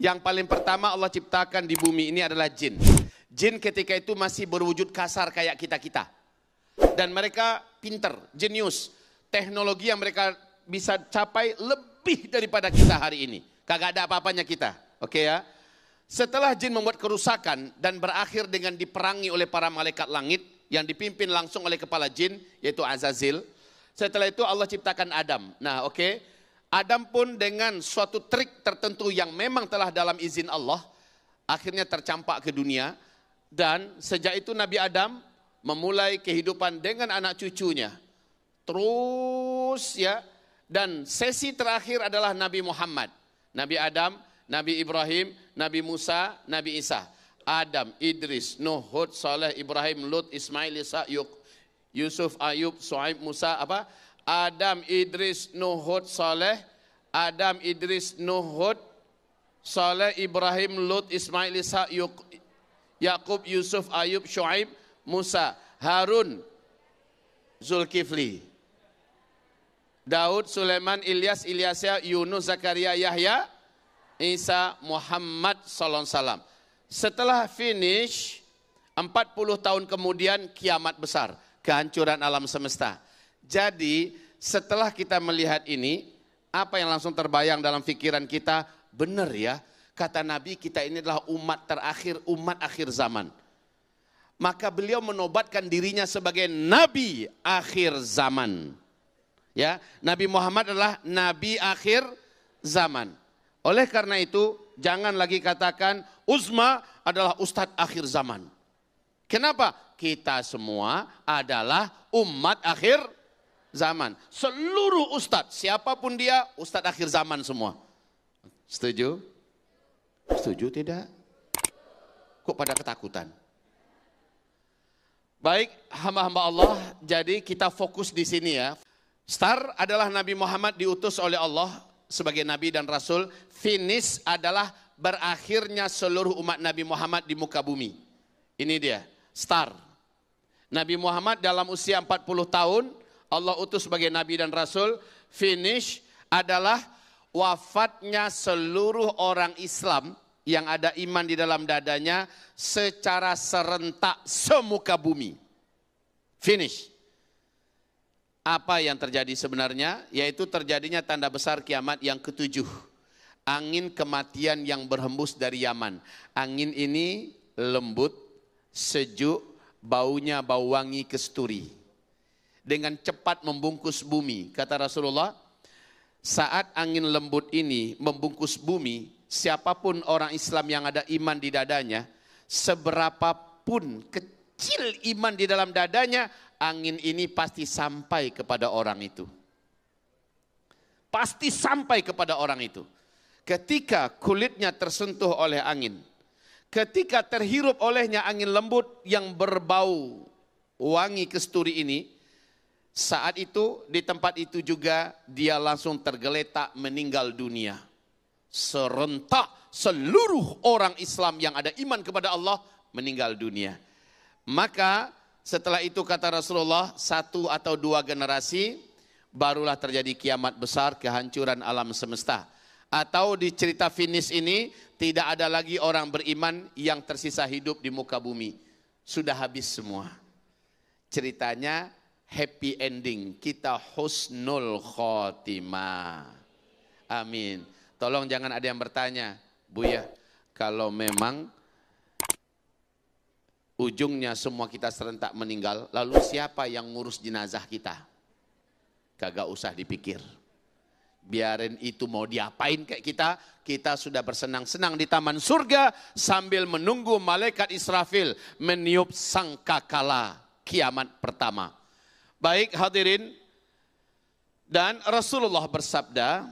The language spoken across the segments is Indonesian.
Yang paling pertama Allah ciptakan di bumi ini adalah jin. Jin ketika itu masih berwujud kasar kayak kita-kita. Dan mereka pinter, jenius. Teknologi yang mereka bisa capai lebih daripada kita hari ini. Kagak ada apa-apanya kita. Oke ya. Setelah jin membuat kerusakan dan berakhir dengan diperangi oleh para malaikat langit yang dipimpin langsung oleh kepala jin yaitu Azazil. Setelah itu Allah ciptakan Adam. Nah oke. Adam pun dengan suatu trik tertentu yang memang telah dalam izin Allah akhirnya tercampak ke dunia. Dan sejak itu Nabi Adam memulai kehidupan dengan anak cucunya. Terus ya. Dan sesi terakhir adalah Nabi Muhammad. Nabi Adam, Nabi Ibrahim, Nabi Musa, Nabi Isa. Adam, Idris, Nuh, Hud, Saleh, Ibrahim, Lut, Ismail, Isa, Yusuf, Ayub, Suhaib, Musa, apa? Adam, Idris, Nuh, Hud, Saleh. Adam, Idris, Nuh, Hud, Saleh, Ibrahim, Lut, Ismail, Isa, Yakub, Yusuf, Ayub, Shu'aib, Musa, Harun, Zulkifli, Daud, Sulaiman, Ilyas, Ilyasya, Yunus, Zakaria, Yahya, Isa, Muhammad sallallahu alaihi wasallam. Setelah finish 40 tahun kemudian kiamat besar, kehancuran alam semesta. Jadi setelah kita melihat ini, apa yang langsung terbayang dalam pikiran kita? Benar ya, kata Nabi kita ini adalah umat terakhir, umat akhir zaman. Maka beliau menobatkan dirinya sebagai Nabi akhir zaman. Ya, Nabi Muhammad adalah Nabi akhir zaman. Oleh karena itu, jangan lagi katakan Uzma adalah Ustadz akhir zaman. Kenapa? Kita semua adalah umat akhir zaman. Seluruh Ustadz, siapapun dia, Ustadz akhir zaman semua. Setuju? Setuju tidak? Kok pada ketakutan? Baik, hamba-hamba Allah, jadi kita fokus di sini ya. Star adalah Nabi Muhammad diutus oleh Allah sebagai Nabi dan Rasul. Finish adalah berakhirnya seluruh umat Nabi Muhammad di muka bumi. Ini dia, star. Nabi Muhammad dalam usia 40 tahun, Allah utus sebagai Nabi dan Rasul. Finish adalah wafatnya seluruh orang Islam yang ada iman di dalam dadanya secara serentak semuka bumi. Finish. Apa yang terjadi sebenarnya? Yaitu terjadinya tanda besar kiamat yang ketujuh. Angin kematian yang berhembus dari Yaman. Angin ini lembut, sejuk, baunya bau wangi kesturi. Dengan cepat membungkus bumi. Kata Rasulullah, saat angin lembut ini membungkus bumi, siapapun orang Islam yang ada iman di dadanya, seberapapun kecil iman di dalam dadanya, angin ini pasti sampai kepada orang itu. Pasti sampai kepada orang itu. Ketika kulitnya tersentuh oleh angin, ketika terhirup olehnya angin lembut yang berbau wangi kesturi ini, saat itu di tempat itu juga dia langsung tergeletak meninggal dunia. Serentak seluruh orang Islam yang ada iman kepada Allah meninggal dunia. Maka setelah itu kata Rasulullah, 1 atau 2 generasi barulah terjadi kiamat besar, kehancuran alam semesta. Atau di cerita finish ini tidak ada lagi orang beriman yang tersisa hidup di muka bumi. Sudah habis semua. Ceritanya happy ending, kita husnul khotimah. Amin. Tolong jangan ada yang bertanya, Buya, kalau memang ujungnya semua kita serentak meninggal, lalu siapa yang ngurus jenazah kita? Kagak usah dipikir. Biarin itu mau diapain kayak kita sudah bersenang-senang di taman surga sambil menunggu malaikat Israfil meniup sangkakala kiamat pertama. Baik hadirin, dan Rasulullah bersabda,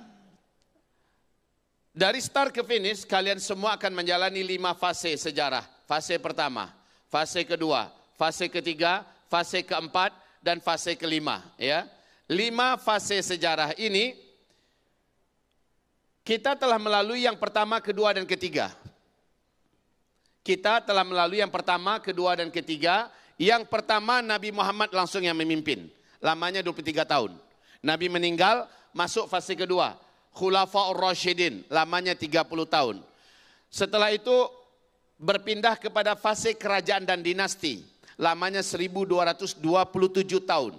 dari start ke finish kalian semua akan menjalani 5 fase sejarah. Fase pertama, fase kedua, fase ketiga, fase keempat, dan fase kelima. Ya, 5 fase sejarah ini kita telah melalui yang pertama, kedua, dan ketiga. Kita telah melalui yang pertama, kedua, dan ketiga. Yang pertama Nabi Muhammad langsung yang memimpin. Lamanya 23 tahun. Nabi meninggal, masuk fase kedua. Khulafaur Rasyidin, lamanya 30 tahun. Setelah itu berpindah kepada fase kerajaan dan dinasti. Lamanya 1227 tahun.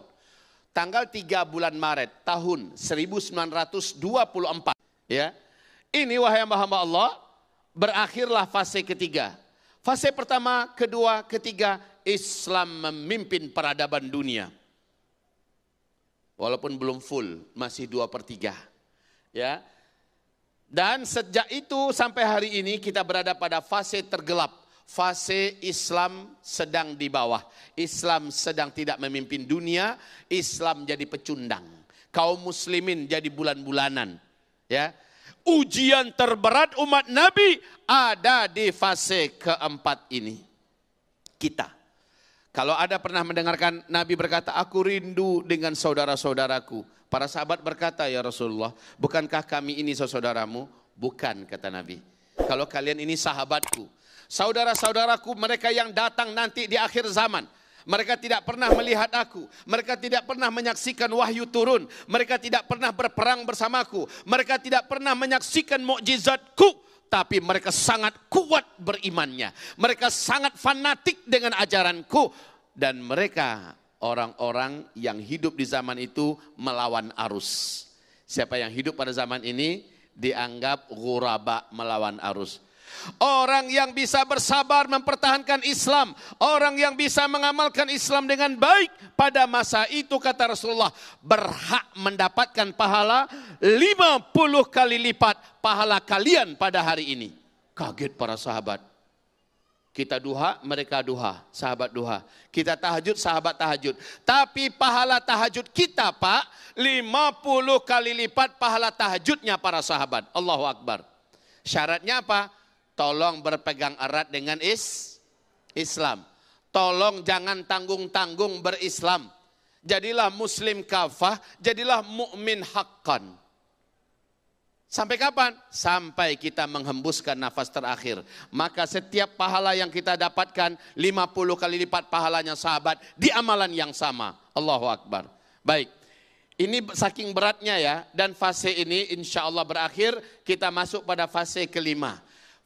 Tanggal 3 bulan Maret tahun 1924. Ya. Ini wahai hamba-hamba Allah, berakhirlah fase ketiga. Fase pertama, kedua, ketiga, Islam memimpin peradaban dunia. Walaupun belum full, masih 2/3. Ya. Dan sejak itu sampai hari ini kita berada pada fase tergelap. Fase Islam sedang di bawah. Islam sedang tidak memimpin dunia. Islam jadi pecundang. Kaum muslimin jadi bulan-bulanan. Ya. Ujian terberat umat Nabi ada di fase keempat ini. Kita. Kalau ada pernah mendengarkan Nabi berkata, aku rindu dengan saudara-saudaraku. Para sahabat berkata, ya Rasulullah, bukankah kami ini saudaramu? Bukan, kata Nabi. Kalau kalian ini sahabatku. Saudara-saudaraku, mereka yang datang nanti di akhir zaman. Mereka tidak pernah melihat aku. Mereka tidak pernah menyaksikan wahyu turun. Mereka tidak pernah berperang bersamaku. Mereka tidak pernah menyaksikan mukjizatku. Tapi mereka sangat kuat berimannya. Mereka sangat fanatik dengan ajaranku. Dan mereka orang-orang yang hidup di zaman itu melawan arus. Siapa yang hidup pada zaman ini dianggap ghuraba, melawan arus. Orang yang bisa bersabar mempertahankan Islam, orang yang bisa mengamalkan Islam dengan baik pada masa itu, kata Rasulullah, berhak mendapatkan pahala 50 kali lipat pahala kalian pada hari ini. Kaget para sahabat. Kita duha, mereka duha, sahabat duha. Kita tahajud, sahabat tahajud. Tapi pahala tahajud kita, Pak, 50 kali lipat pahala tahajudnya para sahabat. Allahu Akbar. Syaratnya apa? Tolong berpegang erat dengan Islam. Tolong jangan tanggung-tanggung berislam. Jadilah muslim kafah, jadilah mukmin haqqan. Sampai kapan? Sampai kita menghembuskan nafas terakhir. Maka setiap pahala yang kita dapatkan 50 kali lipat pahalanya sahabat di amalan yang sama. Allahu Akbar. Baik. Ini saking beratnya ya. Dan fase ini insya Allah berakhir. Kita masuk pada fase kelima.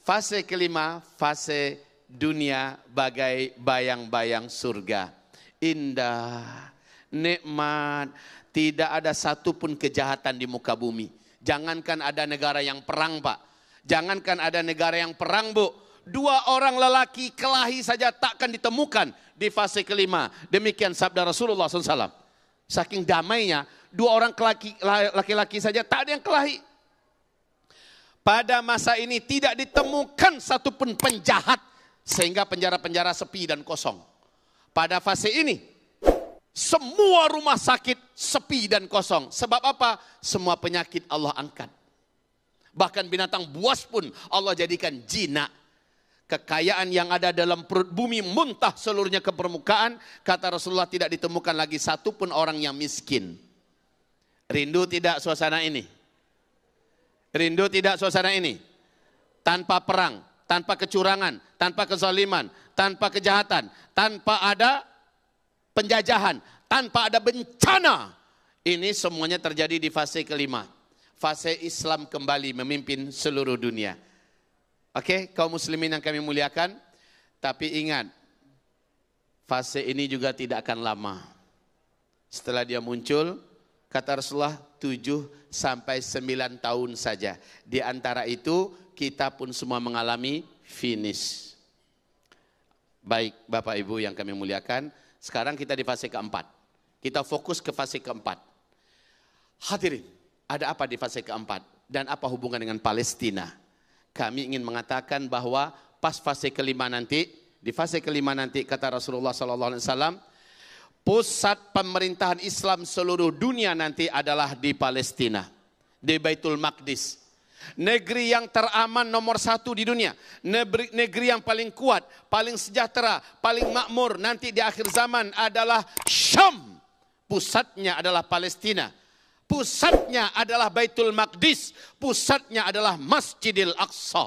Fase kelima, fase dunia bagai bayang-bayang surga. Indah, nikmat, tidak ada satupun kejahatan di muka bumi. Jangankan ada negara yang perang, Pak. Jangankan ada negara yang perang, Bu. 2 orang lelaki kelahi saja takkan ditemukan di fase kelima. Demikian sabda Rasulullah SAW. Saking damainya, 2 orang laki-laki saja tak ada yang kelahi. Pada masa ini tidak ditemukan satupun penjahat sehingga penjara-penjara sepi dan kosong. Pada fase ini semua rumah sakit sepi dan kosong. Sebab apa? Semua penyakit Allah angkat. Bahkan binatang buas pun Allah jadikan jinak. Kekayaan yang ada dalam perut bumi muntah seluruhnya ke permukaan. Kata Rasulullah tidak ditemukan lagi satupun orang yang miskin. Rindu tidak suasana ini? Rindu tidak suasana ini? Tanpa perang, tanpa kecurangan, tanpa kezaliman, tanpa kejahatan, tanpa ada penjajahan, tanpa ada bencana. Ini semuanya terjadi di fase kelima. Fase Islam kembali memimpin seluruh dunia. Oke, kaum muslimin yang kami muliakan. Tapi ingat, fase ini juga tidak akan lama. Setelah dia muncul, kata Rasulullah 7 sampai 9 tahun saja. Di antara itu kita pun semua mengalami finish. Baik Bapak Ibu yang kami muliakan. Sekarang kita di fase keempat. Kita fokus ke fase keempat. Hadirin, ada apa di fase keempat? Dan apa hubungan dengan Palestina? Kami ingin mengatakan bahwa pas fase kelima nanti, di fase kelima nanti kata Rasulullah SAW, pusat pemerintahan Islam seluruh dunia nanti adalah di Palestina, di Baitul Maqdis. Negeri yang teraman nomor 1 di dunia. Negeri yang paling kuat, paling sejahtera, paling makmur nanti di akhir zaman adalah Syam. Pusatnya adalah Palestina. Pusatnya adalah Baitul Maqdis. Pusatnya adalah Masjidil Aqsa.